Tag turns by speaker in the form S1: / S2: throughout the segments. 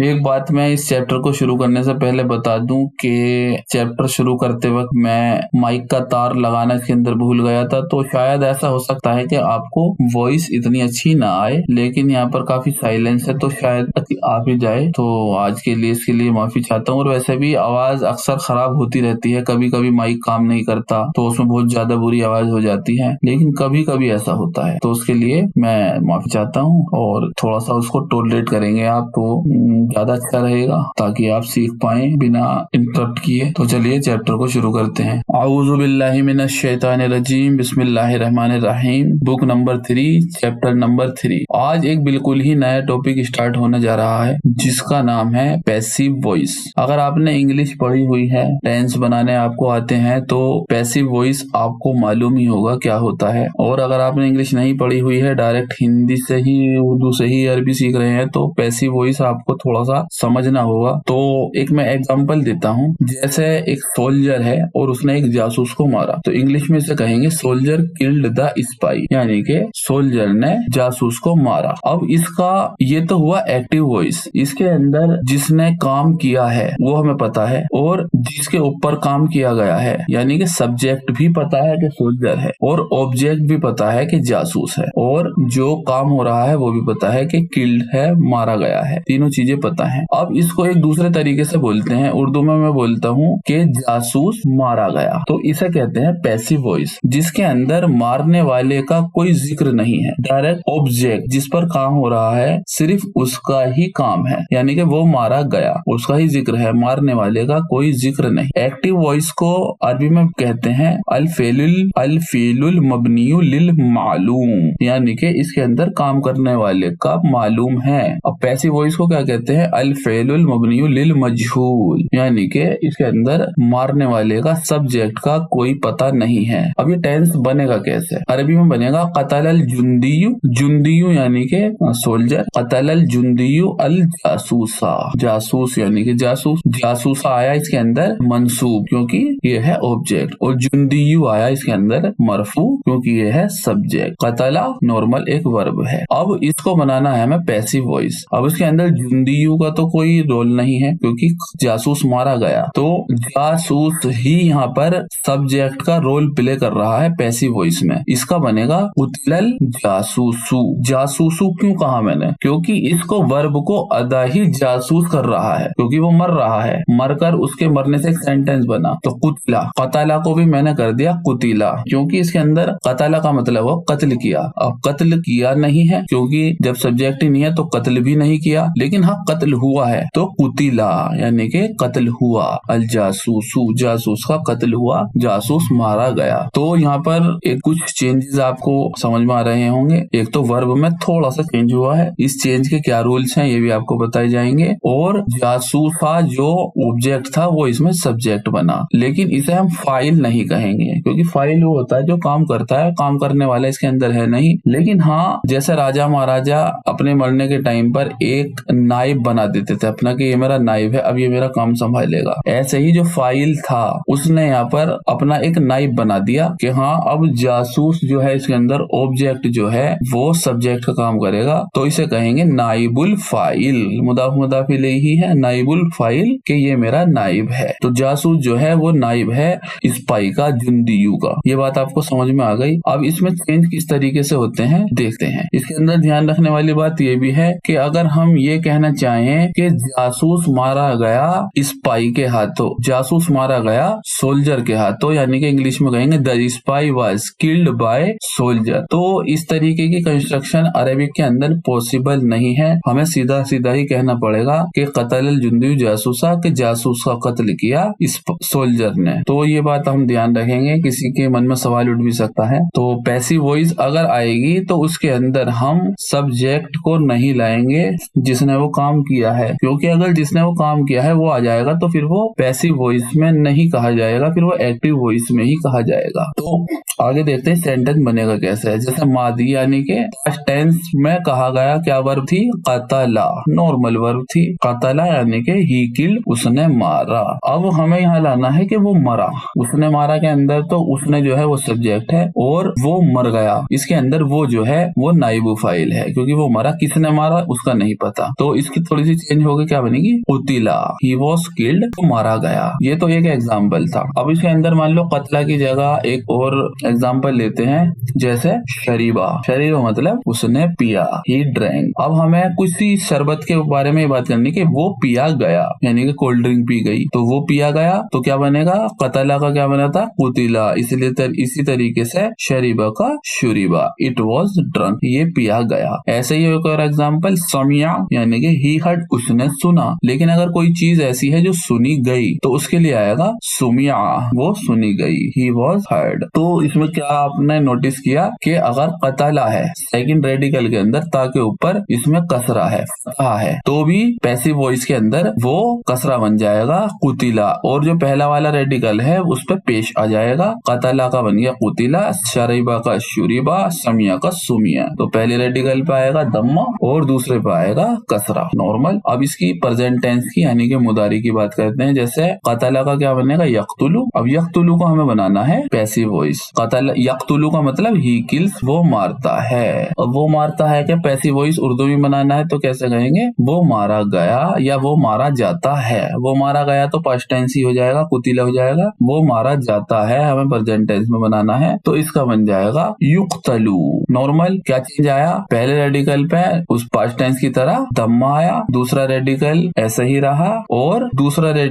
S1: एक बात मैं इस चैप्टर को शुरू करने से पहले बता दूं कि चैप्टर शुरू करते वक्त मैं माइक का तार लगाना इसके अंदर भूल गया था, तो शायद ऐसा हो सकता है कि आपको वॉइस इतनी अच्छी ना आए, लेकिन यहाँ पर काफी साइलेंस है तो शायद आ भी जाए। तो आज के लिए इसके लिए माफी चाहता हूँ। और वैसे भी आवाज अक्सर खराब होती रहती है, कभी कभी माइक काम नहीं करता तो उसमें बहुत ज्यादा बुरी आवाज हो जाती है, लेकिन कभी कभी ऐसा होता है, तो उसके लिए मैं माफी चाहता हूँ और थोड़ा सा उसको टॉलरेट करेंगे आप तो ज्यादा अच्छा रहेगा, ताकि आप सीख पाए बिना इंटरप्ट किए। तो चलिए चैप्टर को शुरू करते हैं। आऊज़ु बिल्लाहि मिनश शैतानिर रजीम, बिस्मिल्लाहिर रहमानिर रहीम। Book number 3, chapter number 3। आज एक बिल्कुल ही नया टॉपिक स्टार्ट होने जा रहा है जिसका नाम है पैसिव वॉइस। अगर आपने इंग्लिश पढ़ी हुई है, टेंस बनाने आपको आते हैं, तो पैसिव वॉइस आपको मालूम ही होगा क्या होता है। और अगर आपने इंग्लिश नहीं पढ़ी हुई है, डायरेक्ट हिंदी से ही, उर्दू से ही, अरबी सीख रहे हैं, तो पैसिव वॉइस आपको थोड़ा सा समझना होगा। तो एक मैं एग्जांपल देता हूँ। जैसे एक सोल्जर है और उसने एक जासूस को मारा, तो इंग्लिश में से कहेंगे सोल्जर किल्ड द स्पाई, यानी कि सोल्जर ने जासूस को मारा। अब इसका ये तो हुआ एक्टिव वॉइस। इसके अंदर जिसने काम किया है वो हमें पता है, और जिसके ऊपर काम किया गया है यानी कि सब्जेक्ट भी पता है कि सोल्जर है, और ऑब्जेक्ट भी पता है कि जासूस है, और जो काम हो रहा है वो भी पता है कि किल्ड है, मारा गया है। तीनों चीजें पता है। अब इसको एक दूसरे तरीके से बोलते हैं। उर्दू में मैं बोलता हूँ कि जासूस मारा गया, तो इसे कहते हैं पैसिव वॉइस, जिसके अंदर मारने वाले का कोई जिक्र नहीं है। डायरेक्ट ऑब्जेक्ट जिस पर काम हो रहा है सिर्फ उसका ही काम है, यानी कि वो मारा गया, उसका ही जिक्र है, मारने वाले का कोई जिक्र नहीं। एक्टिव वॉइस को अरबी में कहते हैं अल फेलुल मबनियु लिल मालूम, यानी कि इसके अंदर काम करने वाले का मालूम है। अब पैसिव वॉइस को क्या कहते हैं? अल फेलुल मबनियु लिल मजहूल, यानी कि इसके अंदर मारने वाले का सब्जेक्ट का कोई पता नहीं है। अब ये टेंस बनेगा कैसे? अरबी में बनेगा कतलल जुंदियु, जुंदियु यानी कि सोल्जर, कतलल जुंदियु अल जासूसा, जासूस यानी कि जासूस, जासूसा आया इसके अंदर मंसूब क्योंकि ये है ऑब्जेक्ट, और जुंदियु आया इसके अंदर मरफू क्योंकि ये है सब्जेक्ट। कतला नॉर्मल एक वर्ब है। अब इसको बनाना है हमें पैसिव वॉइस। अब इसके अंदर जुंदियु का तो कोई रोल नहीं है क्योंकि जासूस मारा गया, तो जासूस ही यहाँ पर सब्जेक्ट का रोल प्ले कर रहा है पैसिव वॉइस में। इसका बनेगा कुतिलल जासूसु। जासूसु क्यों कहा मैंने? क्योंकि इसको वर्ब को अदा ही जासूस कर रहा है, क्योंकि वो मर रहा है, मरकर उसके मरने से एक सेंटेंस बना। तो कुतला, कतला को भी मैंने कर दिया कुतिला, क्योंकि इसके अंदर कतला का मतलब हो कत्ल किया। अब कत्ल किया नहीं है क्योंकि जब सब्जेक्ट ही नहीं है तो कत्ल भी नहीं किया, लेकिन हाँ कत्ल हुआ है, तो कुतिला यानी कि कत्ल हुआ। अल जासूसु, जासूस का कत्ल हुआ, जासूस मारा गया। तो यहाँ पर एक कुछ चेंजेस आपको समझ में आ रहे होंगे। एक तो वर्ब में थोड़ा सा चेंज हुआ है, इस चेंज के क्या रूल्स हैं ये भी आपको बताए जाएंगे। और जासूस का जो ऑब्जेक्ट था वो इसमें सब्जेक्ट बना, लेकिन इसे हम फाइल नहीं कहेंगे क्योंकि फाइल वो होता है जो काम करता है, काम करने वाला इसके अंदर है नहीं। लेकिन हाँ, जैसे राजा महाराजा अपने मरने के टाइम पर एक नाइब बना देते थे अपना कि ये मेरा नाइब है, अब ये मेरा काम संभालेगा, ऐसे ही जो फाइल था उसने यहाँ पर अपना एक नाइब बना दिया कि हाँ अब जासूस जो है इसके अंदर ऑब्जेक्ट जो है वो सब्जेक्ट का काम करेगा, तो इसे कहेंगे नाइबुल फाइल। मुदाफ मुदाफ इलैही है, नाइबुल फाइल कि ये मेरा नाइब है। तो जासूस जो है वो नाइब है स्पाई का, जुंदियू का। ये बात आपको समझ में आ गई। अब इसमें चेंज किस तरीके से होते हैं देखते हैं। इसके अंदर ध्यान रखने वाली बात ये भी है कि अगर हम ये कहना चाहें कि जासूस मारा गया स्पाई के हाथों, जासूस मारा गया सोल्जर के हाथों, यानी कि इंग्लिश में कहेंगे the spy was killed by soldier, तो इस तरीके की कंस्ट्रक्शन अरेबिक के अंदर पॉसिबल नहीं है। हमें सीधा सीधा ही कहना पड़ेगा कि कतल जुंदी जासूसा, के जासूस का कत्ल किया इस सोल्जर ने। तो ये बात हम ध्यान रखेंगे, किसी के मन में सवाल उठ भी सकता है। तो पैसिव वॉइस अगर आएगी तो उसके अंदर हम सब्जेक्ट को नहीं लाएंगे जिसने वो काम किया है, क्योंकि अगर जिसने वो काम किया है वो आ जाएगा तो फिर वो पैसिव वॉइस में नहीं कहा जाएगा, फिर वो एक्टिव वॉइस में ही कहा जाएगा। तो आगे देखते हैं सेंटेंस बनेगा कैसे। जैसे मादी यानी के पास्ट टेंस में कहा गया क्या वर्ब थी? कतला, नॉर्मल वर्ब थी। कतला यानी के ही किल्ड, उसने मारा। अब हमें यहाँ लाना है कि वो मरा। उसने मारा के अंदर तो उसने जो है वो सब्जेक्ट है और वो मर गया, इसके अंदर वो जो है वो नाइबु फाइल है, क्योंकि वो मरा, किसने मारा उसका नहीं पता। तो इसकी थोड़ी सी चेंज होगी, क्या बनेगी कुतिला, ही वॉज किल्ड, तो मारा गया। ये तो एक एग्जाम्पल था। अब इसके अंदर मान लो कतला की जगह एक और एग्जाम्पल लेते हैं, जैसे शरीबा। शरीबा मतलब उसने पिया, ही ड्रैंक। अब हमें किसी शरबत के बारे में बात करनी कि वो पिया गया, यानी कि कोल्ड ड्रिंक पी गई, तो वो पिया गया, तो क्या बनेगा कतला का क्या बना था कुतिला। इसलिए इसी तरीके से शरीबा का शुरीबा, इट वॉज ड्रंक, ये पिया गया। ऐसे ही एक और एग्जाम्पल समिया, यानी कि ही हर्ड, उसने सुना। लेकिन अगर कोई चीज ऐसी है जो सुनी गई तो उसके लिए आएगा सुमिया, वो सुनी गई, ही वॉज हर्ड। तो इसमें क्या आपने नोटिस किया कि अगर कतला है सेकंड रेडिकल के अंदर ता के ऊपर इसमें कसरा है, फतहा है, तो भी पैसिव वॉइस के अंदर वो कसरा बन जाएगा कुतिला, और जो पहला वाला रेडिकल है उस पे पेश आ जाएगा, कतला का बन गया कुतिला, शरीबा का शुरीबा, समिया का सुमिया। तो पहले रेडिकल पे आएगा दम्मा और दूसरे पे आएगा कसरा, नॉर्मल। अब इसकी प्रेजेंट टेंस की यानी कि मुदारी की बात करते हैं, जैसे कतला का क्या बनेगा यक्तुलु। अब यक्तुलु को हमें बनाना है पैसिव वॉइस। कतल यक्तुलु का मतलब ही किल्स, वो मारता है। अब वो मारता है क्या पैसिव वॉइस उर्दू में बनाना है तो कैसे कहेंगे, वो मारा गया या वो मारा जाता है। वो मारा गया तो पास्ट टेंस ही हो जाएगा, कुतिला हो जाएगा। वो मारा जाता है हमें प्रेजेंट टेंस में बनाना है, तो इसका बन जाएगा युक्तलु। नॉर्मल क्या चीज आया, पहले रेडिकल पे उस पास्ट टेंस की तरह दम्मा आया, दूसरा रेडिकल ऐसे ही रहा, और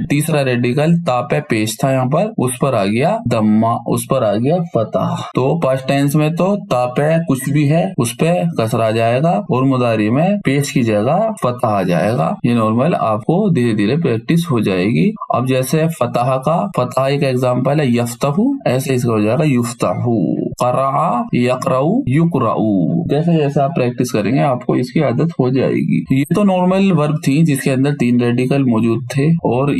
S1: तीसरा रेडिकल ता पे पेश था यहाँ पर, उस पर आ गया दम्मा, उस पर आ गया फतह। तो पास्ट टेंस में तो ता पे कुछ भी है उस पे कसरा आ जाएगा, और मुदारी में पेश की जगह फतह आ जाएगा। ये नॉर्मल आपको धीरे धीरे प्रैक्टिस हो जाएगी। अब जैसे फतह एक एग्जाम्पल है यफ्तहु, ऐसे इसका हो जाएगा युफ्तहु। क़रअ यक़रअु युक़रअु। जैसे जैसे आप प्रैक्टिस करेंगे आपको इसकी आदत हो जाएगी। ये तो नॉर्मल वर्ब थी जिसके अंदर 3 रेडिकल मौजूद थे, और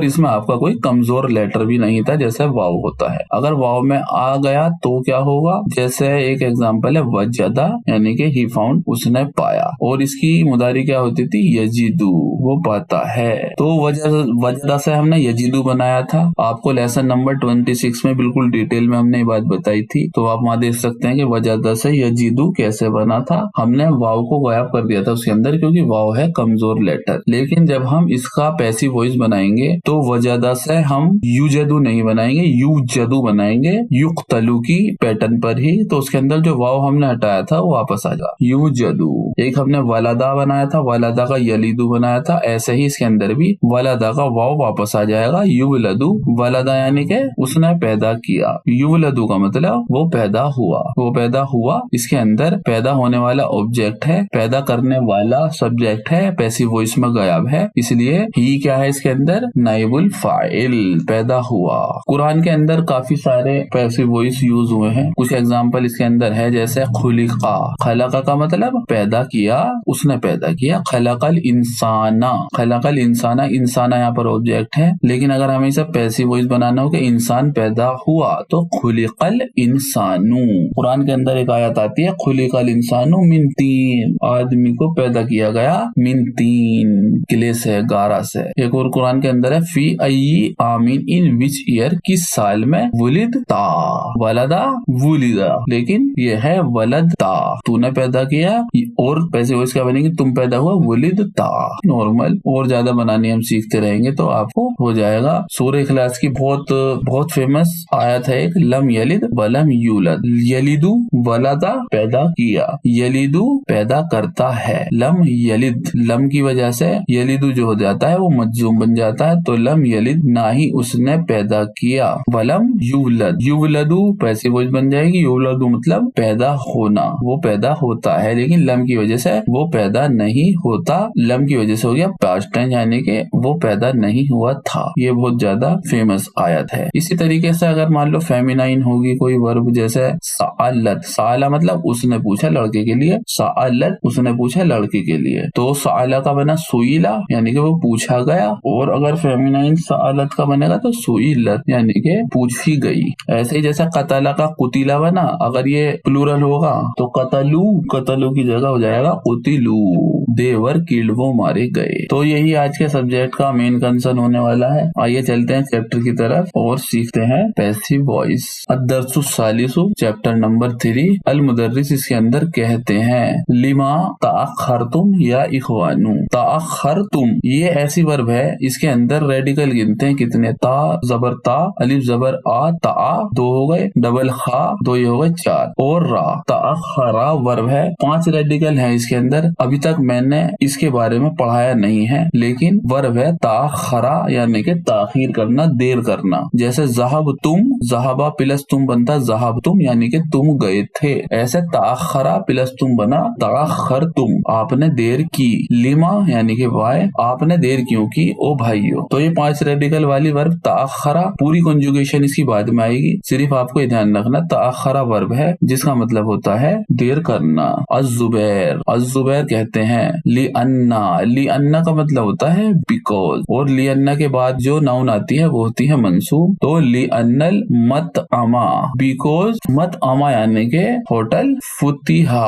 S1: इसमें आपका कोई कमजोर लेटर भी नहीं था, जैसे वाव होता है। अगर वाव में आ गया तो क्या होगा, जैसे एक एग्जाम्पल है वजदा, यानी कि ही फाउंड, उसने पाया, और इसकी मुदारी क्या होती थी यजीदू, वो पाता है। तो वजदा से हमने यजीदू बनाया था। आपको लेसन नंबर 26 में बिल्कुल डिटेल में हमने ये बात बताई थी, तो आप वहाँ देख सकते हैं कि वजदा से यजीदू कैसे बना था। हमने वाव को गायब कर दिया था उसके अंदर, क्योंकि वाव है कमजोर लेटर। लेकिन जब हम इसका पैसिव वॉइस बनाएंगे तो वजदा से हम युजदू नहीं बनाएंगे, युजदू बनाएंगे, युक्तलू की पैटर्न पर ही। तो उसके अंदर जो वाव हमने हटाया था वो वापस आ जाएगा युजदू। एक हमने वलदा बनाया था, वलदा का यलीदू बनाया था, ऐसे ही इसके अंदर भी वलदा का वाव वापस आ जाएगा युवलदू। वलदा यानी कि उसने पैदा किया, युवलदू का मतलब वो पैदा हुआ। इसके अंदर पैदा होने वाला ऑब्जेक्ट है, पैदा करने वाला सब्जेक्ट है, पैसिव वॉइस में गायब है, इसलिए ही क्या है इसके अंदर नाइबुल फाइल, पैदा हुआ। कुरान के अंदर काफी सारे पैसिव वॉइस यूज हुए हैं। कुछ एग्जांपल इसके अंदर है, जैसे खुलिका, खलका का मतलब पैदा किया, उसने पैदा किया। खलकल इंसाना, इंसाना यहाँ पर ऑब्जेक्ट है, लेकिन अगर हमें इसे पैसिव वॉइस बनाना हो कि इंसान पैदा हुआ तो खुलिकल इंसानू। कुरान के अंदर एक आयत आती है खुलिकल इंसानू मिन तीन, आदमी को पैदा किया गया मिन तीन, किले से, गारा से। एक और कुरान के अंदर है फी अय्यी आमीन, इन विच ईयर, किस साल में, वुलिद ता, वलदा वुलिदा, लेकिन ये है वलद ता, तूने पैदा किया, और पैसे वॉइस क्या बनेगी, तुम पैदा हुआ, वुलिद ता। नॉर्मल और ज्यादा बनानी हम सीखते रहेंगे तो आपको हो जाएगा। सूरह इखलास की बहुत फेमस आयत है एक, लम यलिद वलम यूलद, यलिदू वलदा पैदा किया, यलिदू पैदा करता है, लम यलिद, लम की वजह से यलिदू जो हो जाता है वो मज्जूम बन जाता है, तो लम यलिद ना ही उसने पैदा किया, वलम यूलद, युवलदू पैसिव वॉइस बन जाएगी, युवलदू मतलब पैदा होना, वो पैदा होता है, लेकिन लम की वजह से वो पैदा नहीं होता, लम की वजह से हो गया पास्ट टेंस, यानी कि वो पैदा नहीं हुआ था। ये बहुत ज्यादा फेमस आयत है। इसी तरीके से अगर मान लो फेमिनाइन होगी कोई वर्ब, जैसे सालत, साला मतलब उसने पूछा लड़के के लिए, सालत उसने पूछा लड़के के लिए, तो साला का बना सुईला, यानी कि वो पूछा गया, और अगर फेमिनाइन सालत का बनेगा तो सुईलत, यानी कि पूछी गई। ऐसे ही जैसे कतला का कुतिला बना, अगर ये प्लूरल होगा तो कतलू की जगह हो जाएगा कुतिलू, देवर किल्ड, वो मारे गए। तो यही आज के सब्जेक्ट का मेन कंसर्न होने वाला है। आइए चलते हैं चैप्टर की तरफ और सीखते हैं पैसिव वॉइस। अद्दर्सु सालिसु, चैप्टर नंबर 3, अल मुदर्रिस, इसके अंदर कहते हैं लिमा ताअख्खरतुम या इखवानु। ताअख्खरतुम ये ऐसी वर्ब है, इसके अंदर रेडिकल गिनते हैं कितने, ता जबर ता, अलिफ जबर आ, ता 2 हो गए, डबल खा 2, ये हो गए 4, और रा। ताअख्खरा वर्ब है, 5 रेडिकल है इसके अंदर। अभी तक मैंने इसके बारे में पढ़ाया नहीं है, लेकिन वर्ब है ताअख्खरा यानी कि ताखीर करना, देर करना। जैसे ज़हब तुम, ज़हबा प्लस तुम बनता ज़हब तुम यानी कि तुम गए थे, ऐसे ताअख्खरा प्लस तुम बना ताअख्खर तुम, आपने देर की। लिमा यानी कि वाय, आपने देर क्यों की ओ भाइयों। तो ये 5 रेडिकल वाली वर्ब ताअख्खरा, पूरी कंजुगेशन इसकी बाद में आएगी, सिर्फ आपको ये ध्यान रखना ताअख्खरा वर्ब है जिसका मतलब होता है देर करना। अज़्ज़ुबैर, अज़्ज़ुबैर कहते हैं लिअन्ना, लिअन्ना का मतलब होता है बिकॉज, और लिअन्ना के बाद जो नाउन आती है वो होती है मंसूब। तो लिअन्नल मतअमा, बिकॉज मतअमा यानी के होटल, फुतिहा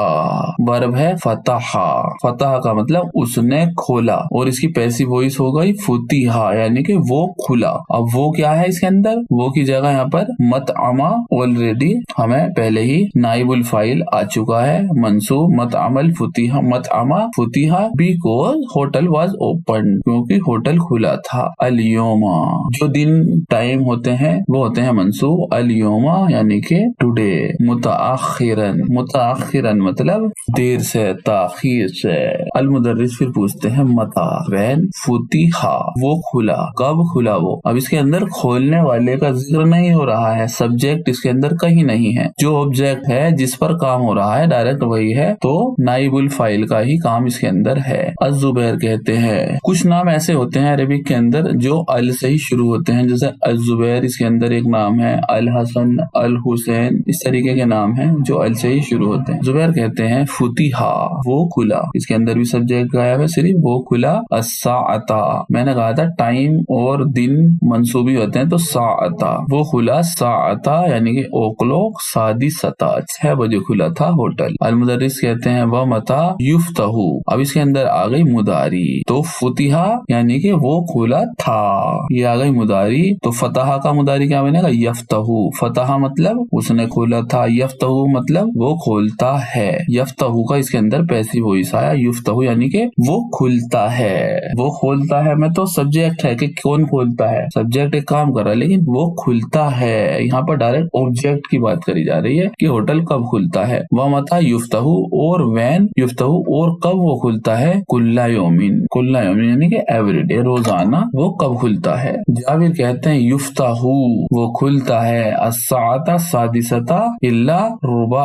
S1: वर्ब है फतहा, फतहा का मतलब उसने खोला, और इसकी पैसिव वॉइस हो गई फुतिहा यानी कि वो खुला। अब वो क्या है इसके अंदर, वो की जगह यहाँ पर मतअमा, ऑलरेडी हमें पहले ही नाइबुल फाइल आ चुका है, मंसूब मतअमल फुतिहा, मतअमा फुतिहा बिकॉज होटल वाज ओपन, क्योंकि होटल खुला था। अल-यौमा जो दिन टाइम होते हैं वो होते हैं मंसूब, अल-यौमा यानी कि टुडे। मुतअख्खिरन, मुतअख्खिरन मतलब देर से, ताखीर से। अल-मुदर्रिस फिर पूछते हैं मता, वैन, फुतिहा वो खुला, कब खुला वो। अब इसके अंदर खोलने वाले का जिक्र नहीं हो रहा है, सब्जेक्ट इसके अंदर कहीं नहीं है, जो ऑब्जेक्ट है जिस पर काम हो रहा है डायरेक्ट वही है, तो नाइबुल फाइल का ही काम इसके अंदर है। अज़्ज़ुबैर कहते हैं, कुछ नाम ऐसे होते हैं अरबिक के अंदर जो अल से ही शुरू होते हैं, जैसे अज़्ज़ुबैर इसके अंदर एक नाम है, अल हसन, अल हुसैन, इस तरीके के नाम हैं जो अल से ही शुरू होते हैं। ज़ुबैर कहते हैं फुतिहा वो खुला, इसके अंदर भी सब्जेक्ट गायब है, सिर्फ वो खुला। अस्साअता, मैंने कहा था टाइम और दिन मंसूबी होते हैं, तो साअता वो खुला, साअता यानी कि ओ क्लॉक, सादिसता 6 बजे खुला था होटल। अल-मुदर्रिस कहते हैं व मता युफ्तहु, अब इसके अंदर आ गई मुदारी, तो फुतिहा यानी कि वो खुला था, ये आ गई मुदारी। तो फतहा का मुदारी क्या बनेगा, यफ्तहु, फतहा मतलब उसने खोला था, यफ्तहु मतलब वो खोलता है, यफ्तहु का इसके अंदर पैसिव वॉइस आया, युफ्तहु यानी कि वो खुलता है, वो खोलता है में तो सब्जेक्ट है कि कौन खोलता है, सब्जेक्ट एक काम कर रहा है, लेकिन वो खुलता है, यहाँ पर डायरेक्ट ऑब्जेक्ट की बात करी जा रही है कि होटल कब खुलता है। वह मता युफ्तहु, और वैन युफ्तहु, और कब वो खुलता है, कुल्ला यौमिन, कुल्ला यौमिन यानी कि एवरीडे, रोजाना वो कब खुलता है। जाबिर कहते हैं युफ्तहु वो खुलता है, अस्साअता सादिसता इल्ला रुबा।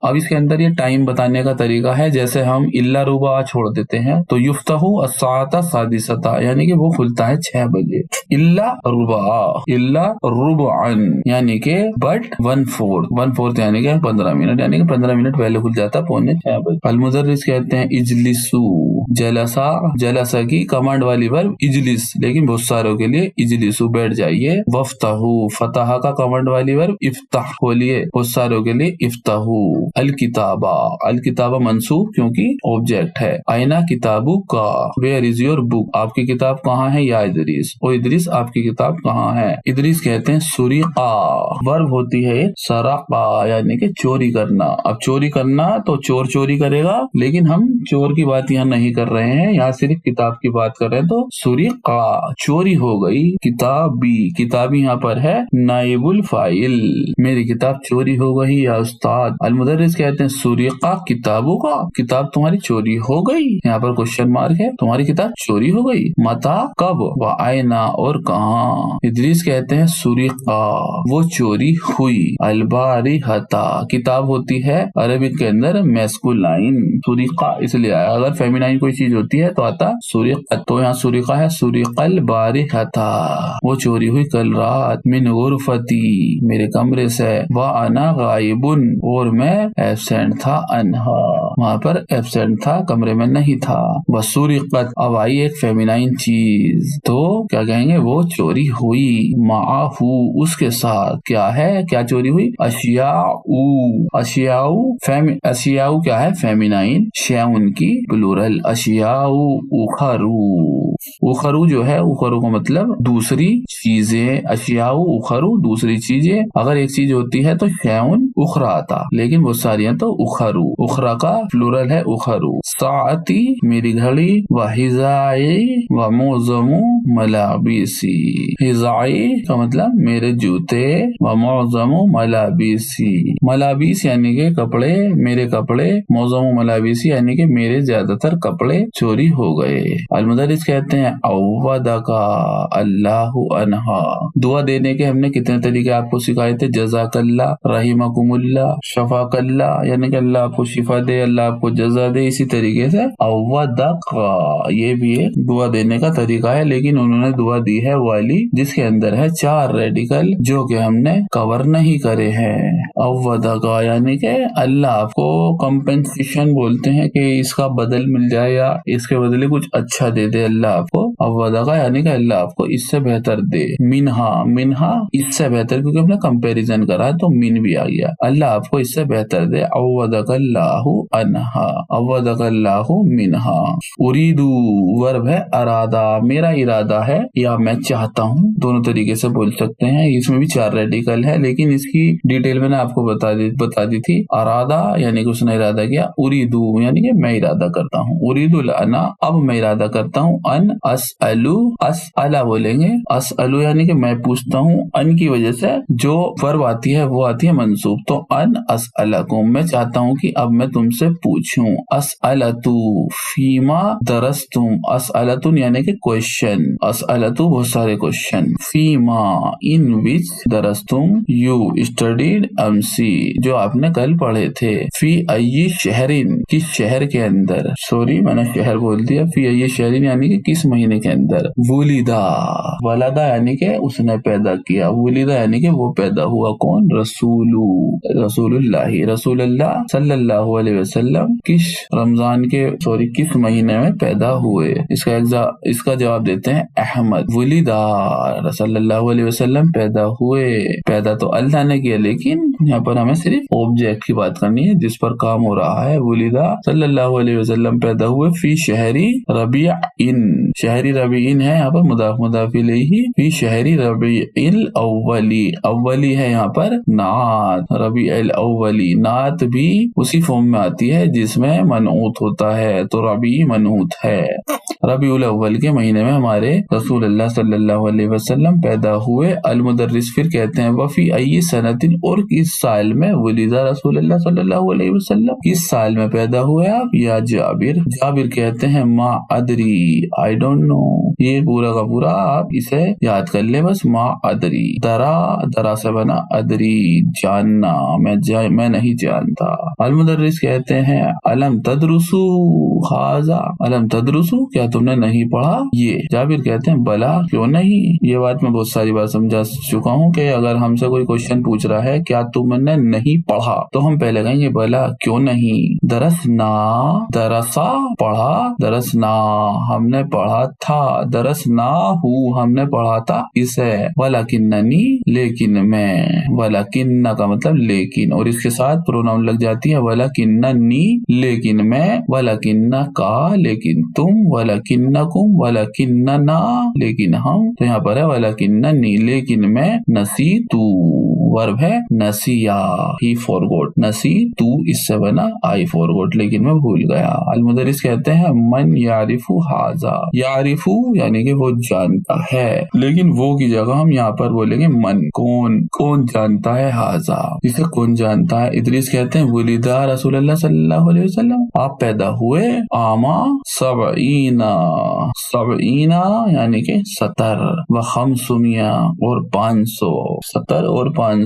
S1: अब इसके अंदर ये टाइम बताने का तरीका है, जैसे हम इल्ला रुबा छोड़ देते हैं तो युफ्तहु अस्साअता सादिसता यानी कि वो खुलता है 6 बजे, इल्ला रुबा, इल्ला रुबअन यानी कि बट 1/4 यानी कि 15 मिनट, यानी कि 15 मिनट पहले खुल जाता है, 5:45 बजे। अल-मुदर्रिस कहते हैं इजलिसु, जलसा, जलसा की कमांड वाली वर्ब इजलिस, लेकिन बहुत सारों के लिए इजलिसु बैठ जाइए। वफ्तहु, फतहा का कमांड वाली वर्ब इफ्ताह, खोलिए, बहुत सारों के लिए इफ्ताहु। अल किताबा, अल किताबा मंसूब क्योंकि ऑब्जेक्ट है। आइना किताबु का, वेयर इज योर बुक, आपकी किताब कहाँ है, या इदरीस, ओ इदरीस आपकी किताब कहाँ है। इदरीस कहते हैं सुरीका, वर्ब होती है सराका यानी कि चोरी करना। अब चोरी करना तो चोर चोरी करेगा, लेकिन हम चोर की बात यहाँ नहीं कर रहे हैं, यहाँ सिर्फ किताब की बात कर रहे हैं, तो सुरीका चोरी हो गई। किताबी, किताबी यहाँ पर है नाइबुल फाइल, मेरी किताब चोरी हो गई या उस्ताद। अल-मुदर्रिस कहते हैं सुरीका किताबों का, किताब तुम्हारी चोरी हो गई, यहाँ पर क्वेश्चन मार्क है, तुम्हारी किताब चोरी हो गई। मता कब, व आयना और कहाँ। इदरीस कहते हैं सुरीका वो चोरी हुई। अल-बारिहता किताब होती है अरबिक के अंदर मैस्कुलाइन, सुरीका इसलिए आया, अगर फेमिनाइन कोई चीज होती है तो आता सुरीका, तो यहाँ सुरीका है, सुरीकल बारिहता वो चोरी हुई कल रात, मिन गुरफती मेरे कमरे से, व अना गायबुन और मैं एब्सेंट था, अनहा वहाँ पर एब्सेंट था, कमरे में नहीं था। व सुरीकत, अब आई एक फेमिनाइन चीज, तो क्या कहेंगे, वो चोरी हुई। माहू उसके साथ, क्या है, क्या चोरी हुई, अशियाऊ, अशियाऊ अशियाऊ क्या है फेमिनाइन, शैउन की प्लूरल, अशियाउ उखरू, उखरू जो है, उखरू का मतलब दूसरी चीजें, अशियाउ उखरू दूसरी चीजें। अगर एक चीज होती है तो शैउन उखरा आता, लेकिन बहुत सारी हैं तो उखरू, उखरा का प्लूरल है उखरू। साअती मेरी घड़ी, व हिजाए व मोजमु मलाबिसी, हिजाए का मतलब मेरे जूते, व मोजमु मलाबिसी, मलाबिस यानी के कपड़े, मेरे कपड़े, मोजमु मलाबिसी यानी के मेरे ज्यादातर कपड़े चोरी हो गए। अलमुदरिस कहते हैं अव्वदा का अल्लाहु अनहा, दुआ देने के हमने कितने तरीके आपको सिखाए थे, जज़ाकल्ला, रहीमकुमुल्ला, शफाकल्ला यानी कि अल्लाह आपको शिफा दे, अल्लाह आपको जज़ा दे। इसी तरीके से अव्वदा का ये भी एक दुआ देने का तरीका है, लेकिन उन्होंने दुआ दी है वाली जिसके अंदर है 4 रेडिकल जो कि हमने कवर नहीं करे हैं। अव्वदा का यानी कि अल्लाह आपको कंपेंसेशन बोलते हैं कि इसका बदल मिल जाए या इसके बदले कुछ अच्छा दे दे अल्लाह आपको। अव्वदा का यानी कि अल्लाह आपको इससे बेहतर दे। मिनहा, मिनहा इससे बेहतर, क्योंकि हमने कंपैरिजन करा है तो मिन भी आ गया। अल्लाह आपको इससे बेहतर दे। अव्वदकल्लाहु अनहा, अव्वदकल्लाहु मिनहा। उरीदू वर्ब है अरादा, मेरा इरादा है या मैं चाहता हूँ, दोनों तरीके से बोल सकते हैं। इसमें भी 4 रेडिकल है, लेकिन इसकी डिटेल मैंने आपको बता दी थी। अरादा यानी कि उसने इरादा किया, उरीदू यानी कि मैं इरादा करता हूँ, उरीदुल अना अब मैं इरादा करता हूँ, अन असअलु, असअला बोलेंगे, असअलु यानी कि मैं पूछता हूँ, अन की वजह से जो वर्ब आती है वो आती है मंसूब, तो अन असअलकुम मैं चाहता हूँ कि अब मैं तुमसे पूछूं। असअलतु फीमा दरस्तुम, असअलतुन यानी कि क्वेश्चन, असअलतु बहुत सारे क्वेश्चन, फीमा इन विच दरस्तुम यू स्टडीड अमसी जो आपने कल पढ़े थे। फी अय्यी शहरिन किस शहर के अंदर, सॉरी मैंने शहर बोल दिया, फी अय्यी शहरिन यानी कि किस महीने के अंदर। वुलिदा, वलदा यानी कि उसने पैदा किया, वुलिदा यानी कि वो पैदा हुआ, कौन, रसूलु, रसूलुल्लाह, रसूलुल्लाह सल्लल्लाहु अलैहि वसल्लम किस रमजान के, सॉरी किस महीने में पैदा हुए। इसका जवाब देते हैं अहमद। वुलिदा सल्लल्लाहु अलैहि वसल्लम पैदा हुए, पैदा तो अल्लाह ने किया, लेकिन यहाँ पर हमें सिर्फ ऑब्जेक्ट की बात करनी है जिस पर काम हो रहा है। वुलिदा सल्लल्लाहु अलैहि वसल्लम पैदा हुए, फी शहरी रबीइन, शहरी रबीइन है यहाँ पर मुदाफ मुदाफ इलैहि, फी शहरी रबीइल अव्वली, अव्वली है यहाँ पर नात, रबीइल अव्वली, नात भी उसी फॉर्म में आती है जिसमें मनऊत होता है, तो रबी मनऊत है। रबीउल अव्वल के महीने में हमारे रसूलुल्लाह सल्लल्लाहु अलैहि वसल्लम पैदा हुए। अलमुदर्रिस फिर कहते हैं वफी अय्यी सनतिन, और किस साल में, वुलिदा रसूलुल्लाह सल्लल्लाहु अलैहि वसल्लम किस साल में पैदा हुए आप, या जाबिर, जाबिर कहते हैं मा अदरी, आई डोंट नो, ये पूरा का पूरा आप इसे याद कर ले बस, मा अदरी, दरा, दरा से बना अदरी, जानना, मैं नहीं जानता। अलमुदर्रिस कहते हैं अलम तदरुसु हाजा, अलम तदरुसु क्या तुमने नहीं पढ़ा ये। जाबिर कहते हैं बला क्यों नहीं, ये बात मैं बहुत सारी बार समझा चुका हूँ कि अगर हमसे कोई क्वेश्चन पूछ रहा है क्या तुमने नहीं पढ़ा, तो हम पहले कहेंगे बला क्यों नहीं। दरसना, दरसा पढ़ा, दरसना हमने पढ़ा था, दरसना हूँ हमने पढ़ा था इसे। वलाकिन्ननी लेकिन मैं, वलाकिन्ना का मतलब लेकिन, और इसके साथ प्रोनाउन लग जाती है वलाकिन्ननी लेकिन मैं, वलाकिन्ना का लेकिन तुम, वलाकिन्नकुम वलाकिन्नना लेकिन हम, तो यहाँ पर है वलाकिन्ननी लेकिन मैं, नसीतु वर्ब है नसिया, ही फॉरगॉट, नसी तू इससे बना आई फॉरगॉट, लेकिन मैं भूल गया। अलमुदरिस कहते हैं मन यारिफु हाजा, यारिफु यानी कि वो जानता है, लेकिन वो की जगह हम यहाँ पर बोलेंगे मन, कौन, कौन जानता है, हाजा इसे कौन जानता है। इदरीस कहते हैं वुलिदा रसूलुल्लाह सल्लल्लाहु अलैहि वसल्लम आप पैदा हुए, आमा सबईना, सबईना यानी कि 70, व खमसुमिया और 500, 70 और 500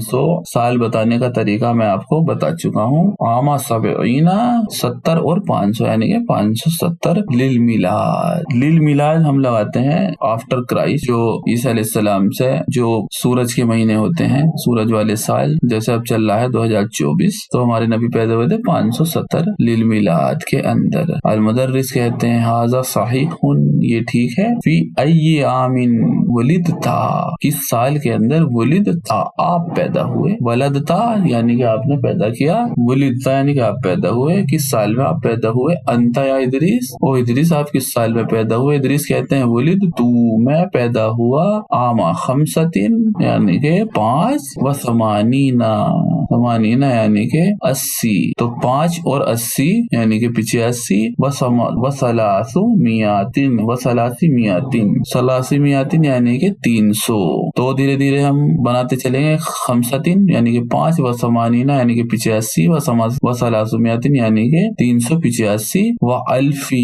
S1: साल बताने का तरीका मैं आपको बता चुका हूँ। आमा सबईना 70 और 500 यानी कि 570। लिल मिलाद, लिल मिलाद हम लगाते हैं आफ्टर क्राइस्ट, जो ईसा अलैहिस्सलाम से जो सूरज के महीने होते हैं, सूरज वाले साल, जैसे अब चल रहा है 2024, तो हमारे नबी पैदा हुए थे 570 लिल मिलाद के अंदर। अलमुदर्रिस कहते हैं हाजा सहीहुन, ये ठीक है। फी अय्यि आमिन वलिदता, किस साल के अंदर वलिदता आप पैदा हुए। वलदता यानी कि आपने पैदा किया, वलिदता यानी कि आप पैदा हुए, किस साल में आप पैदा हुए। अंता या इदरीस, ओ इदरीस आप किस साल में पैदा हुए। इदरीस कहते हैं वलिद तू, मैं पैदा हुआ आमा खमसतिन यानी के 5 व समानीना, समानीना यानी के 80, तो 5 और 80 यानी के 85 व सलासु मियातिन, व सलासी मियातिन, सलासी मियातिन यानी के 300। तो धीरे धीरे हम बनाते चलेंगे। खमसतिन यानी कि 5 व समानीना यानी कि 85 व सलासु मियातिन यानी के 385 व अल्फी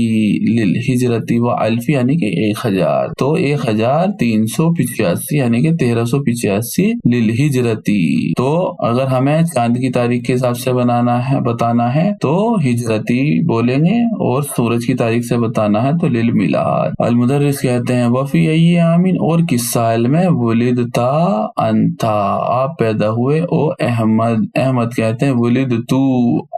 S1: लिल हिजरती, व अल्फी यानी कि 1000, तो 1385 यानी कि 1385 लिल हिजरती। तो अगर हमें चांद की तारीख के हिसाब से बताना है तो हिजरती बोलेंगे, और सूरज की तारीख से बताना है तो लिल मिलाद। अल मुदर्रिस कहते हैं वफी अय्यि आमिन, और किस साल में वलिदता अंता आप पैदा हुए ओ अहमद। अहमद कहते हैं वलिद तू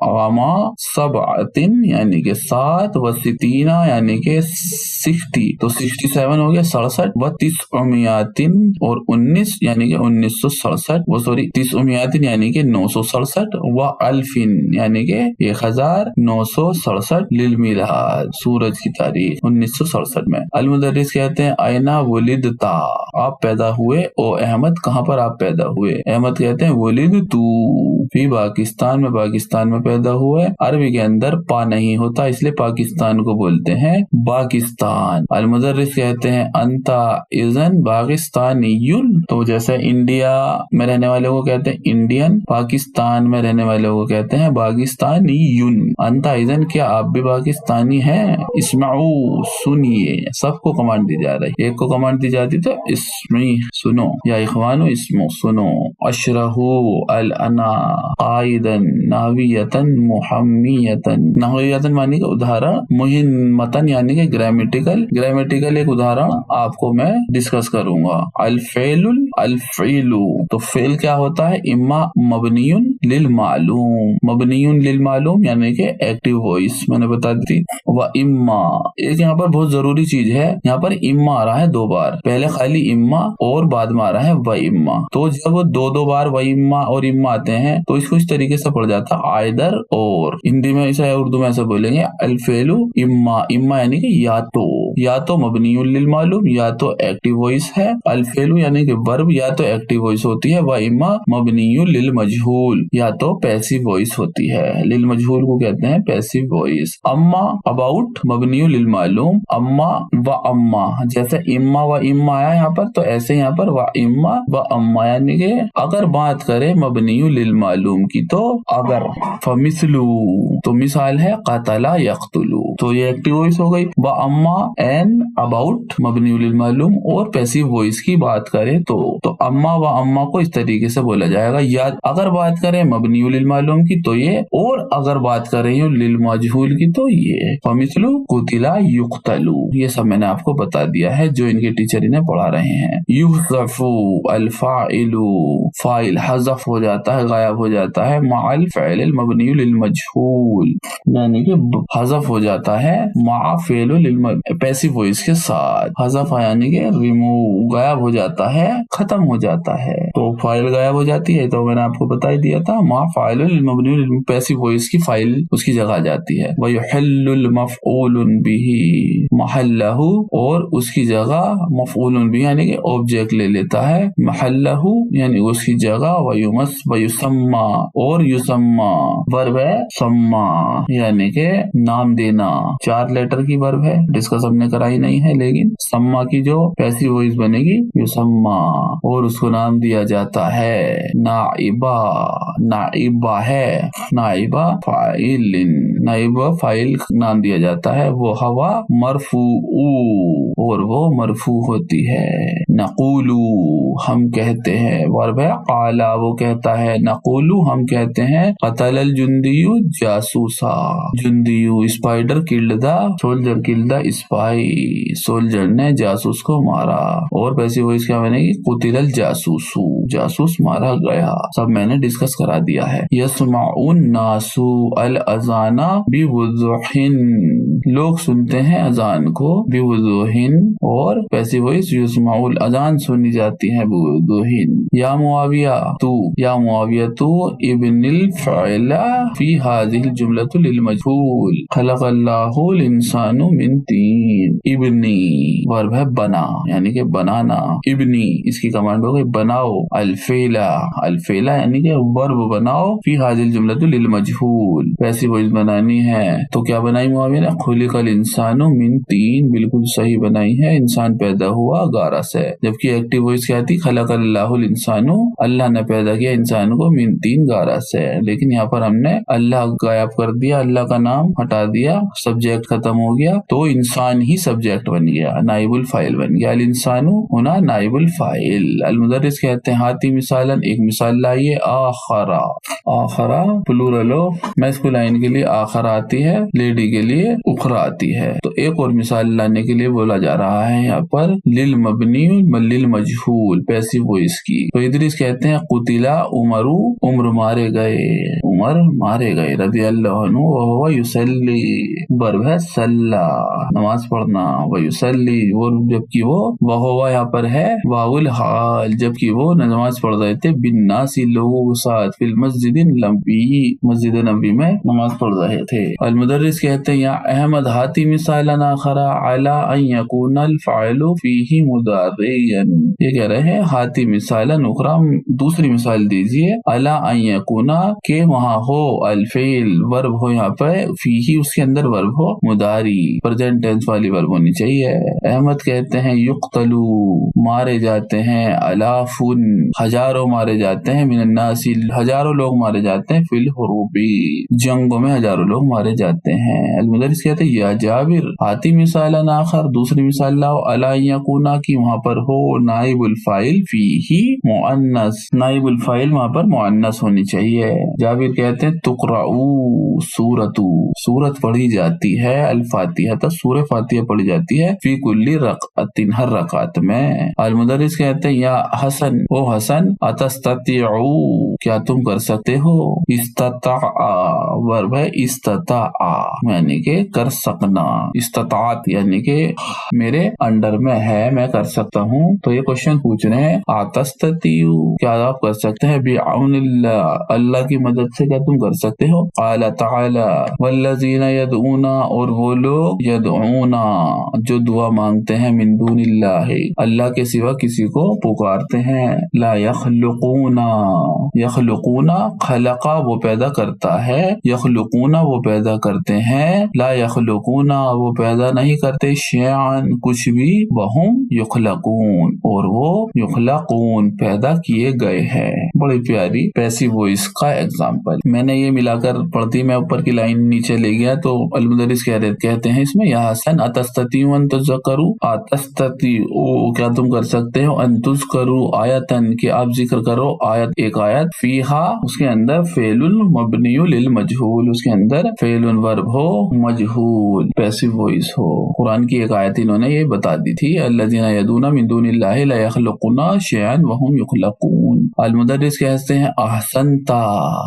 S1: आमा सबअतिन यानी के 7 व सितीना यानी के 60, तो 67 हो गया 67 व 30 और 19 यानी कि 1967, वो सॉरी 30 यानी कि 967 व अल्फिन यानी कि 1967 लिल मिलाद, सूरज की तारीख 1967 में। अल मुदर्रिस कहते हैं आयना वलिदता आप पैदा हुए ओ अहमद, कहाँ पर आप पैदा हुए। अहमद कहते हैं वलिद तू फी पाकिस्तान में, पाकिस्तान में पैदा हुए। अरबी के अंदर पा नहीं होता इसलिए पाकिस्तान को बोलते हैं पाकिस्तान। अल मुदर्रिस कहते हैं अंता इज़न पाकिस्तानीयुन, तो जैसे इंडिया में रहने वाले को कहते हैं इंडियन, पाकिस्तान में रहने वाले को कहते हैं पाकिस्तानीयुन। अंता इज़न क्या आप भी पाकिस्तानी हैं। इस्माऊ सुनिए, सबको कमांड दी जा रही है, एक को कमांड दी जाती तो इस्मी सुनो, या इखवानो इस्मो सुनो। अशरहु अल अना काइदन नावियतन मुहम्मियतन, नावियतन मानी कि उदाहरण, मुहिम्मतन यानी कि ग्रामेटिकल, ग्रामेटिकल एक उदाहरण आपको मैं डिस्कस करूंगा। अल फेलुल अल फेलु, तो फेल क्या होता है, इम्मा मबनियुन लिल मालूम, मबनियुन लिल मालूम यानी कि एक्टिव वॉइस मैंने बता दी। व इम्मा, एक यहाँ पर बहुत जरूरी चीज है, यहाँ पर इम्मा आ रहा है 2 बार, पहले खाली इम्मा और बाद में आ रहा है व इम्मा। तो जब 2 बार व इम्मा और इम्मा आते हैं तो इसको इस तरीके से पढ़ जाता है आइदर और। हिंदी में ऐसा, उर्दू में ऐसा बोलेंगे अल फेलु इम्मा, इम्मा यानी कि या तो मबनियुन लिल मालूम या तो एक्टिव वॉइस है। अल फेलु यानी कि वर्ब या तो एक्टिव वॉइस होती है, व इम्मा मबनियुन लिल मजहूल या तो पैसिव वॉइस होती है। लिल मजहूल को कहते हैं पैसिव वॉइस। अम्मा अबाउट मबनियुन लिल मालूम, अम्मा व अम्मा, जैसे इम्मा व इम्मा आया यहाँ पर तो ऐसे यहाँ पर व इम्मा व अम्मा, यानी कि अगर बात करें मबनियुन लिल मालूम की तो अगर, फमिसलू तो मिसाल है कतला यक्तुलू, तो ये एक्टिव वॉइस हो गई। व अम्मा एंड अबाउट मबनियुन लिल मालूम, और पैसिव वॉइस की बात करें तो अम्मा व अम्मा को इस तरीके से बोला जाएगा। या अगर बात करें मबनियुन लिल मालूम की तो ये, और अगर बात करें लिल मजहूल की तो ये। फमिसलू कुतिला युक्तलू, ये सब मैंने आपको बता दिया है जो इनके टीचर इन्हें पढ़ा रहे हैं। युहज़फ़ु अल फ़ाइलु, फाइल हज़फ हो जाता है, गायब हो जाता है, मअल फ़िल मबनियुन लिल मजहूल यानी कि हज़फ हो जाता है मा फ़िल पैसिव वॉइस के साथ। हज़फ यानी कि रिमूव, गायब हो जाता है, खत्म हो जाता है, तो फाइल गायब हो जाती है। तो मैंने आपको बता ही दिया था मा फ़ाइल मबनियुन, पैसिव वॉइस की फाइल उसकी जगह आ जाती है। व युहल्लुल मफ़ऊलुन बिही महल्लहु, और उसकी जगह मफ़ऊलुन बिही यानी कि ऑब्जेक्ट ले लेता है, महल्लहु यानी उसकी जगह। व युसम्मा, और युसम्मा वर्ब है, सम्मा यानी कि नाम देना, 4 लेटर की वर्ब है, डिस्कस हमने कराई नहीं है, लेकिन सम्मा की जो पैसिव वॉइस बनेगी युसम्मा, और उसको नाम दिया जाता है नाइबा, नाइबा है, नाइबा फाइलिन, नाइबा फाइल नाम दिया जाता है। वो हवा मरफूऊ, और वो मरफू होती है। नक़ूलू हम कहते हैं, वर्ब है क़ाला वो कहता है, नक़ूलू हम कहते हैं, क़तलल जुंदियु जासूसा, जुंदियु spider killed the soldier, killed the spy भाई सोल्जर ने जासूस को मारा। और पैसिव वॉइस क्या बनेगी, कुतिलल जासूसु, जासूस मारा गया। सब मैंने डिस्कस करा दिया है। यस्माउन नासु अल अजाना बिवुजुहिन, लोग सुनते हैं अजान को, बिवुजुहिन। और पैसिव वॉइस यस्माउल अजान सुनी जाती है बिवुजुहिन। या मुआविया तू इब्निल फ़अला फी हाज़िहिल जुमलतु लिल मजहूल खलक़ल्लाहुल इंसानु मिन तीन। इब्नी वर्ब है बना, यानी कि बनाना। इब्नी इसकी कमांड हो गई बनाओ। अल्फेला यानी कि वर्ब बनाओ। फी हाज़िल जुमलतु लिल मजहूल, पैसिव वॉइस बनानी है। तो क्या बनाई मुआविया ने, खुलिकल इंसानु मिन तीन, बिल्कुल सही बनाई है। इंसान पैदा हुआ गारा से। जबकि एक्टिव वॉइस क्या थी, खलक़ल्लाहुल इंसानु, अल्लाह ने पैदा किया इंसान को मिन तीन गारा से। लेकिन यहाँ पर हमने अल्लाह गायब कर दिया, अल्लाह का नाम हटा दिया, सब्जेक्ट खत्म हो गया, तो इंसान ही सब्जेक्ट बन गया, नाइबुल फाइल बन गया। अल इंसानु होना नाइबुल फाइल। अल मुदर्रिस कहते हैं हाथी मिसालन, एक मिसाल लाइए। आखरा प्लूरल हो, मैस्कुलाइन के लिए आखरा आती है, लेडी के लिए उखरा आती है। तो एक और मिसाल लाने के लिए बोला जा रहा है यहाँ पर लिल मबनी लिल मजहूल, पैसिव वॉइस की। तो इदरीस कहते हैं कुतिला उमरू, उम्र मारे गए, रज़ी अल्लाहु अन्हु, वहुवा युसल्ली, वर्ब है सल्ला, नमाज पढ़ना। व युसल्ली, वो जबकि वो वहुवा यहाँ पर है वाउल हाल, जबकि वो नमाज पढ़ रहे थे बिन्नासी, लोगों के साथ, फिल मस्जिद नबी में नमाज पढ़ रहे थे। अल मुदर्रिस कहते हैं या अहमद हाती मिसालन आखरा अला अन यकूनल फ़ाइलु फीही मुदारियन, ये कह रहे हैं हाती मिसालन उखरा, दूसरी मिसाल दीजिए। अला अन यकूना, के वहाँ हो, अल फ़िल वर्ब हो यहाँ पे, फीही उसके अंदर वर्ब हो, मुदारी प्रेजेंट टेंस वाली वर्ब होनी चाहिए। अहमद कहते हैं युक्तलू, मारे जाते हैं, अलाफुन हजारों मारे जाते हैं, मिनन्नासी हजारों लोग मारे जाते हैं, फिल हुरूबी जंगों में हजारों लोग मारे जाते हैं। अल मुदर्रिस कहते हैं या जाबिर हाती मिसालन आखर, दूसरी मिसाल लाओ। अला यकूना की वहाँ पर हो नाइबुल फाइल, फीही मुअन्नस, नाइबुल फाइल वहाँ पर मुअन्नस होनी चाहिए। जाबिर कहते हैं तुक़राऊ सूरतु, सूरत पढ़ी जाती है, अल फातिहा तो सूरह फातिहा पढ़ी जाती है, फी कुल्ली रक़अतिन हर रकात में। अल मुदर्रिस कहते हैं या हसन, ओ हसन, अतस्ततिउ क्या तुम कर सकते हो, इस्तता वर्ब है इस्तता, यानी के कर सकना, इस्ततात यानी के मेरे अंडर में है, मैं कर सकता हूँ। तो ये क्वेश्चन पूछ रहे हैं आतस्ततिउ, क्या आप कर सकते हैं, बिअउनिल्लाह, अल्लाह की मदद से क्या तुम कर सकते हो। क़ाल तआला वल्लज़ीना यदऊना, और वो लोग यदऊना जो दुआ मांगते हैं, मिन दूनिल्लाहि अल्लाह के सिवा किसी को पुकारते हैं, ला यख़लुक़ूना, यख़लुक़ूना खलक़ा वो पैदा करता है, यख़लुक़ूना वो पैदा करते हैं, ला यख़लुक़ूना वो पैदा नहीं करते, शैअन कुछ भी, वहुम युख़लक़ून और वो युख़लक़ून पैदा किए गए हैं। बड़ी प्यारी पैसिव वॉइस का एग्जाम्पल। मैंने ये मिलाकर पढ़ती, मैं ऊपर की लाइन नीचे ले गया तो अल मुदर्रिस कहते हैं इसमें या हसन अतस्ततिउ अन तुज़करू, अतस्ततिउ क्या तुम कर सकते हो, अन तुज़करू आयतन कि आप जिक्र करो, आयत एक आयत, फीहा उसके अंदर फ़ेलुल मबनियुल लिल मजहूल, उसके अंदर फ़ेलुल वर्ब हो, मजहूल पैसिव वॉइस हो। कुरान की एक आयत इन्होंने ये बता दी थी, अल्लज़ीना यदूना मिन दूनिल्लाहि ला यख़लुक़ूना शैअन वहुम युख़लक़ून। अल मुदर्रिस कहते हैं अहसनता,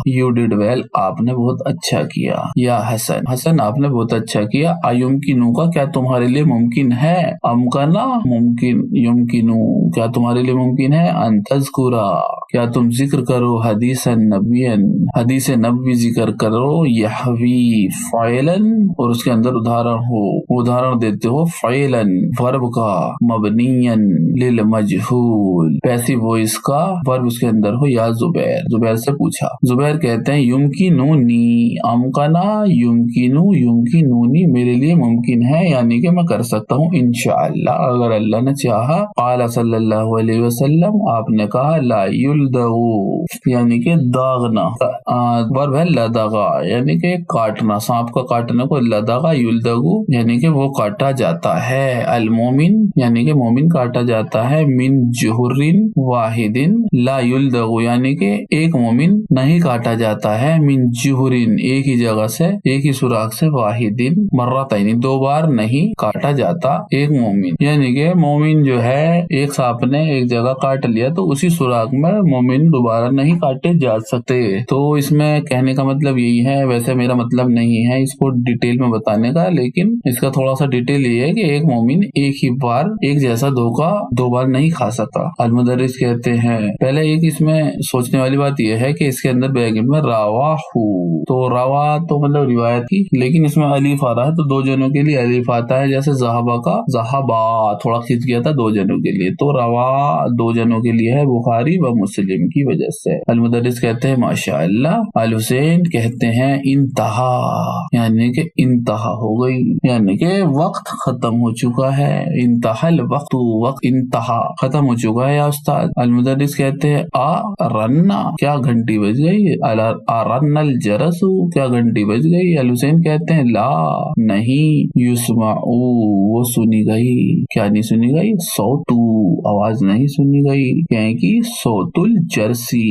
S1: यू डिड वेल, आपने बहुत अच्छा किया। या हसन, हसन आपने बहुत अच्छा किया। अयुमकिनु का क्या तुम्हारे लिए मुमकिन है, अमकना मुमकिन, युमकिनु क्या तुम्हारे लिए मुमकिन है, अन तज़कुरा क्या तुम जिक्र करो, हदीसन नबियन हदीस नबवी जिक्र करो, यहवी फ़इलन और उसके अंदर उदाहरण हो, उदाहरण देते हो, फ़इलन वर्ब का, मबनियन लिल मजहूल पैसिव वॉइस का, वर्ब उसके अंदर हो, या जुबैर से पूछा। जुबैर कहते हैं युमकिनूनी, अमकना युमकिनूनी मेरे लिए मुमकिन है, यानी कि मैं कर सकता हूँ इंशाअल्लाह, अगर अल्लाह ने चाहा। क़ाल सल्लल्लाहु अलैहि वसल्लम आपने कहा, ला युल्दगु यानी कि दागना, वर्ब है लदगा यानी कि काटना, सांप का काटने को लदगा, युल्दगु यानी कि वो काटा जाता है। अल मोमिन यानी कि मोमिन काटा जाता है, मिन जुहरिन वाहिदिन, ला युल्दगु युक्तलू यानी कि एक मोमिन नहीं काटा जाता है, मिन जुहरिन एक ही जगह से, एक ही सुराख से, वाहिदिन मर्रतैनी 2 बार नहीं काटा जाता एक मोमिन, यानी कि मोमिन जो है एक सांप ने एक जगह काट लिया तो उसी सुराख में मोमिन दोबारा नहीं काटे जा सकते। तो इसमें कहने का मतलब यही है, वैसे मेरा मतलब नहीं है इसको डिटेल में बताने का, लेकिन इसका थोड़ा सा डिटेल ये है कि एक मोमिन एक ही बार एक जैसा धोखा 2 बार नहीं खा सकता। अल-मुदर्रिस कहते हैं पहले एक इसमें सोचने वाली बात यह है कि इसके अंदर बैगिन में रावाहू, तो रावा तो मतलब रिवायत की, लेकिन इसमें अलीफ आ रहा है तो 2 जनों के लिए अलीफ आता है, जैसे ज़हाबा का ज़हाबा थोड़ा खिंच गया था 2 जनों के लिए, तो रवा 2 जनों के लिए है बुखारी व मुस्लिम की वजह से। अल-मुदर्रिस कहते हैं माशाअल्लाह। अल हुसैन कहते हैं इंतहा यानी कि इंतहा हो गई, यानी कि वक्त खत्म हो चुका है, इंतहल वक्त, वक्त इंतहा खत्म हो चुका है या उस्ताद। अल-मुदर्रिस कहते हैं आ रन्ना क्या घंटी बज गई, आ रन्नल जरसु क्या घंटी बज गई। अल हुसैन कहते हैं ला नहीं, युस्माऊ वो सुनी गई, क्या नहीं सुनी गई, सौतू आवाज नहीं सुनी गई, क्योंकि सौतुल जर्सी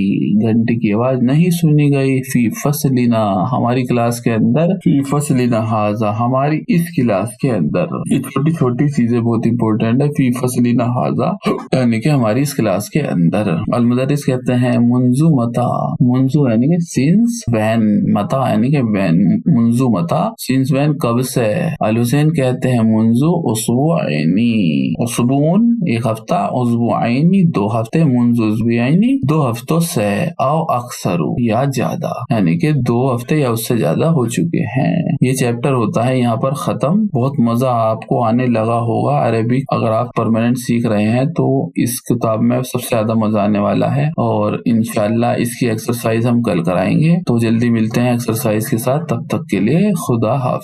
S1: घंटी की आवाज नहीं सुनी गई, फी फसलिना हमारी क्लास के अंदर, फी फसलिना हाजा हमारी इस क्लास के अंदर। ये छोटी छोटी चीजें बहुत इंपॉर्टेंट है, फी फसलिना हाजा यानी कि हमारी इस क्लास के अंदर। अल-मुदर्रिस कहते हैं मुंजू मता, मुंजू यानी कि सिंस वैन, मता यानी कि वैन, मुंजू मता सिंस वैन कब से। अल हुसैन कहते हैं मुंजू उसबुआइनी, उसबून 1 हफ्ता, उसबुआइनी 2 हफ्ते, मुंजू उसबुआइनी 2 हफ्तों से, आओ अक्सरू या ज्यादा यानी कि 2 हफ्ते या उससे ज्यादा हो चुके हैं। ये चैप्टर होता है यहाँ पर खत्म। बहुत मजा आपको आने लगा होगा अरेबिक, अगर आप परमानेंट सीख रहे हैं तो इस किताब में सबसे ज्यादा मजा आने वाला है, और इंशाल्लाह इसकी एक्सरसाइज हम कल कराएंगे। तो जल्दी मिलते हैं एक्सरसाइज के साथ, तब तक के लिए खुदा हाफिज।